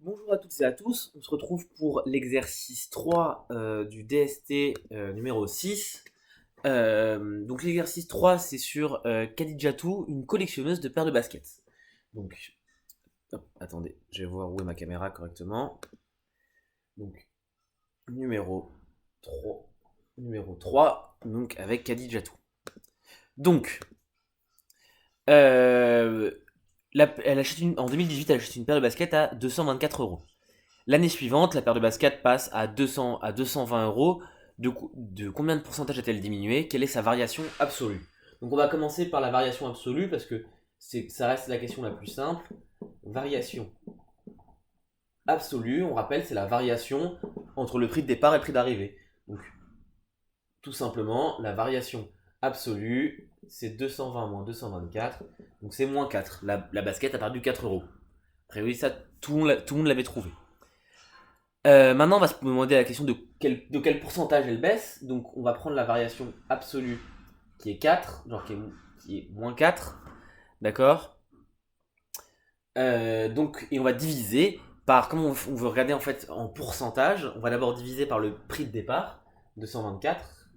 Bonjour à toutes et à tous, on se retrouve pour l'exercice 3 du DST numéro 6. Donc l'exercice 3 c'est sur Khadijatou, une collectionneuse de paires de baskets. Donc, hop, attendez, je vais voir où est ma caméra correctement. Donc numéro 3, donc avec Khadijatou. Donc, euh, en 2018 elle achète une paire de baskets à 224 euros. L'année suivante, la paire de baskets passe à 220 euros. De combien de pourcentage a-t-elle diminué? Quelle est sa variation absolue? Donc on va commencer par la variation absolue parce que ça reste la question la plus simple. Variation absolue, on rappelle, c'est la variation entre le prix de départ et le prix d'arrivée. Donc tout simplement, la variation absolue, c'est 220 moins 224. Donc c'est moins 4. La basket a perdu 4 euros. Après oui, ça, tout le monde l'avait trouvé. Maintenant, on va se demander la question de quel pourcentage elle baisse. Donc, on va prendre la variation absolue qui est 4, genre qui est moins 4, d'accord. Et on va diviser par, comme on veut regarder en fait en pourcentage, on va d'abord diviser par le prix de départ, 224,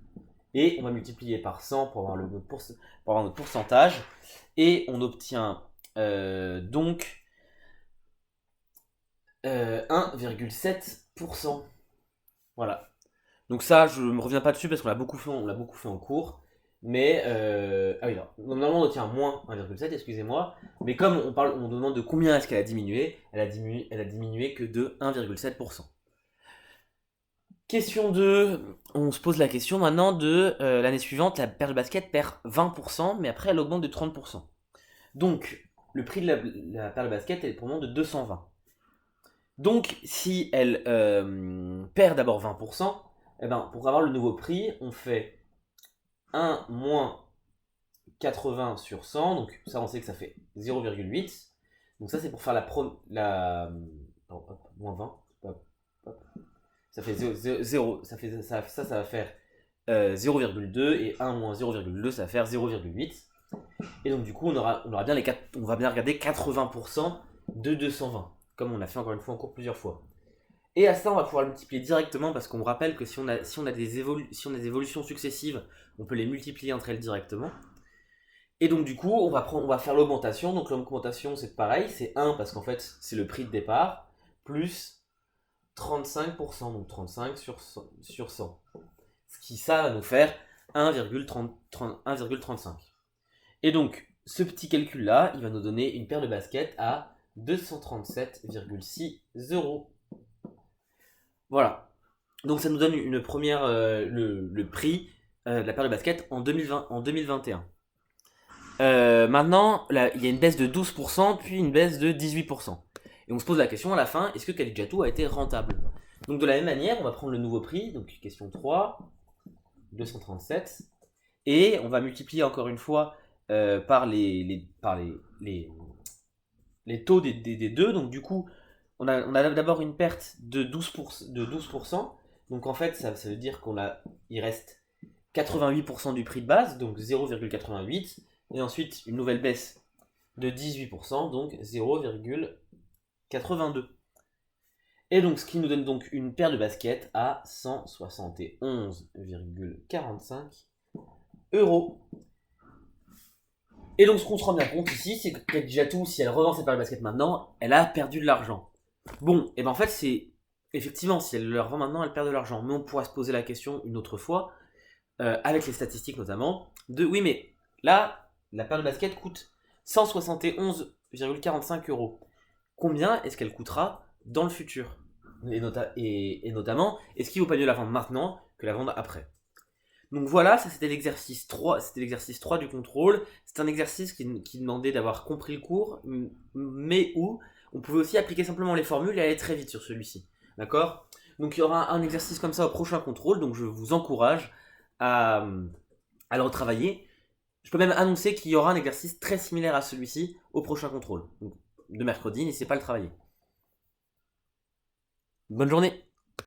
et on va multiplier par 100 pour avoir, pour avoir notre pourcentage, et on obtient donc 1,7%. Voilà. Donc ça, je ne me reviens pas dessus parce on l'a beaucoup fait en cours. Mais, ah oui, non. Normalement on obtient moins 1,7, excusez-moi. Mais comme on demande de combien est-ce qu'elle a diminué, elle a diminué que de 1,7%. Question 2, on se pose la question maintenant de l'année suivante, la paire de basket perd 20%, mais après elle augmente de 30%. Donc, le prix de la paire de basket est pour le moment de 220. Donc, si elle perd d'abord 20%, eh ben, pour avoir le nouveau prix, on fait 1 moins 80 sur 100. Donc, ça, on sait que ça fait 0,8. Donc, ça, c'est pour faire moins 20. Hop, hop. Ça fait 0. Ça va faire 0,2. Et 1 moins 0,2, ça va faire 0,8. Et donc, du coup, on va bien regarder 80% de 220. Comme on a fait encore une fois en cours plusieurs fois. Et à ça, on va pouvoir le multiplier directement parce qu'on rappelle que si on a des évolutions successives, on peut les multiplier entre elles directement. Et donc du coup, on va faire l'augmentation. Donc l'augmentation, c'est pareil, c'est 1 parce qu'en fait, c'est le prix de départ, plus 35%, donc 35 sur 100. Ce qui, ça, va nous faire 1,35. Et donc, ce petit calcul-là, il va nous donner une paire de baskets à 237,6 euros. Voilà. Donc ça nous donne une première, le prix de la paire de baskets en 2021. Maintenant, là, il y a une baisse de 12%, puis une baisse de 18%. Et on se pose la question à la fin, est-ce que Khadijatou a été rentable? Donc de la même manière, on va prendre le nouveau prix, donc question 3, 237, et on va multiplier encore une fois par les taux des deux. Donc du coup, on a d'abord une perte de 12%. Donc en fait, ça veut dire il reste 88% du prix de base, donc 0,88. Et ensuite, une nouvelle baisse de 18%, donc 0,82. Et donc, ce qui nous donne donc une paire de baskets à 171,45 euros. Et donc, ce qu'on se rend bien compte ici, c'est que Khadijatou, si elle revend cette paire de baskets maintenant, elle a perdu de l'argent. Bon, et ben en fait, c'est effectivement, si elle le revend maintenant, elle perd de l'argent. Mais on pourra se poser la question une autre fois, avec les statistiques notamment, de oui, mais là, la paire de baskets coûte 171,45 euros. Combien est-ce qu'elle coûtera dans le futur? Et notamment, est-ce qu'il vaut pas mieux la vendre maintenant que la vendre après? Donc voilà, ça c'était l'exercice 3, du contrôle. C'est un exercice qui demandait d'avoir compris le cours, mais où on pouvait aussi appliquer simplement les formules et aller très vite sur celui-ci. D'accord? Donc il y aura un exercice comme ça au prochain contrôle, donc je vous encourage à, à le retravailler. Je peux même annoncer qu'il y aura un exercice très similaire à celui-ci au prochain contrôle. Donc, de mercredi, n'hésitez pas à le travailler. Bonne journée!